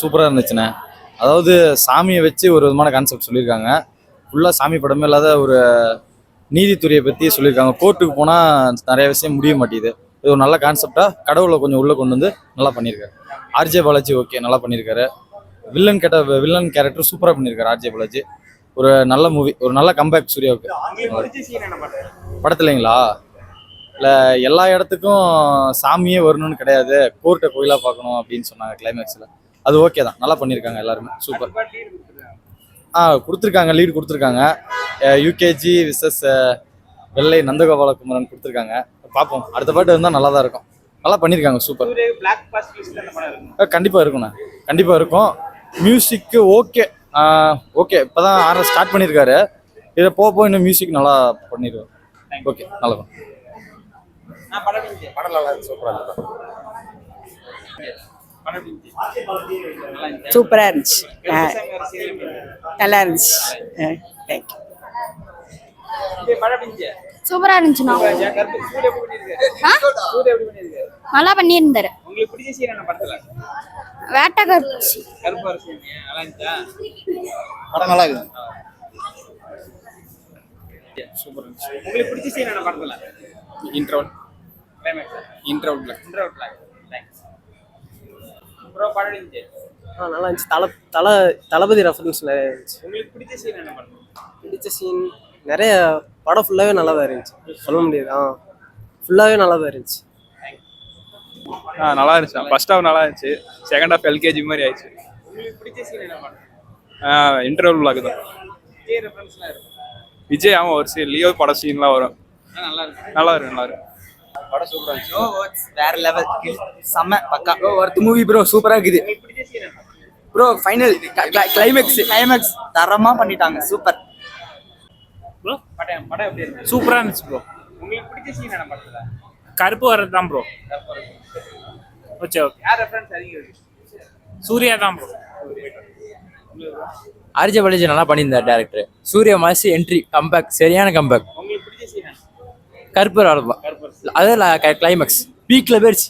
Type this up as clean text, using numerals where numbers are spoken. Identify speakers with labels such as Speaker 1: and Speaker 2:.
Speaker 1: சூப்பராக இருந்துச்சுண்ணே. அதாவது சாமியை வச்சு ஒரு விதமான கான்செப்ட் சொல்லியிருக்காங்க. ஃபுல்லாக சாமி படமே இல்லாத ஒரு நீதித்துறையை பற்றி சொல்லியிருக்காங்க. கோர்ட்டுக்கு போனால் நிறைய விஷயம் முடிய மாட்டேங்குது. இது ஒரு நல்ல கான்செப்டாக கடவுளை கொஞ்சம் உள்ளே கொண்டு வந்து நல்லா பண்ணியிருக்காரு. ஆர்ஜே பாலாஜி ஓகே நல்லா பண்ணியிருக்காரு. வில்லன் கேரக்டர் சூப்பராக பண்ணியிருக்காரு ஆர்ஜே பாலாஜி. ஒரு நல்ல மூவி, ஒரு நல்ல கம்பேக் சூர்யாவுக்கு. படத்துலைங்களா இல்லை எல்லா இடத்துக்கும் சாமியே வரணும்னு கிடையாது, கோர்ட்டை கோயிலாக பார்க்கணும் அப்படின்னு சொன்னாங்க கிளைமேக்ஸில். அது ஓகே தான், நல்லா பண்ணியிருக்காங்க எல்லாருமே, சூப்பர். கொடுத்துருக்காங்க, லீடு கொடுத்துருக்காங்க. யூகேஜி விசஸ் வெள்ளை நந்தகோபாலகுமரன் கொடுத்துருக்காங்க. பார்ப்போம், அடுத்த பாட்டு இருந்தால் நல்லா தான் இருக்கும். நல்லா பண்ணியிருக்காங்க, சூப்பர். கண்டிப்பாக இருக்குண்ணா, கண்டிப்பாக இருக்கும். மியூசிக்கு ஓகே ஓகே, இப்போ தான் ஆர்டர் ஸ்டார்ட் பண்ணியிருக்காரு. இதை போக இன்னும் மியூசிக் நல்லா பண்ணிடுவார். ஓகே, நல்லா தான்.
Speaker 2: சூப்பராக இருந்துச்சு, நல்லா இருந்துச்சு. தேங்க்யூ.
Speaker 3: சூப்பரா இருந்துச்சுண்ணா. நல்லா பண்ணியிருந்தாரு. வேட்டக்காரச்சி
Speaker 1: படம் நல்லா இருக்குது.
Speaker 4: நல்லா இருந்துச்சு. தளபதி ரெஃபரன்ஸ்ல இருந்துச்சு. பிடிச்ச சீன் நிறைய, படம் ஃபுல்லாகவே நல்லா தான் இருந்துச்சு, சொல்ல முடியாது. ஃபுல்லாகவே நல்லா தான் இருந்துச்சு.
Speaker 5: நல்லா இருந்துச்சு. ஃபர்ஸ்ட் ஹாஃப் நல்லா இருந்துச்சு, செகண்ட் ஹாஃப் எல்கேஜி மாதிரி ஆயிடுச்சு. இன்டர்வல் பிளாக் தான். விஜய் ஒரு சீன் லியோ படம் சீன்லாம் வரும். நல்லா இருக்கு.
Speaker 4: படம் சூப்பராக இருந்துச்சு. வேற லெவல், செம்ம பக்கா ப்ரோ. ஒர்த் மூவி ப்ரோ, சூப்பராக இருக்குது ப்ரோ. ஃபைனல் கிளைமேக்ஸ் தரமா பண்ணிட்டாங்க, சூப்பர்
Speaker 6: ப்ரோ. சூப்பராக இருந்துச்சு ப்ரோ. கருப்பு வர்றது தான் ப்ரோ. ஓகே சூர்யா தான் ப்ரோ.
Speaker 7: ஆர்ஜே பாலாஜி நல்லா பண்ணியிருந்தார் டேரக்டர். சூர்யா மாசி என்ட்ரி, கம்பேக், சரியான கம்பேக். கருப்பு வரது தான், அதான் கிளைமேக்ஸ் பீக்ல போயிடுச்சு.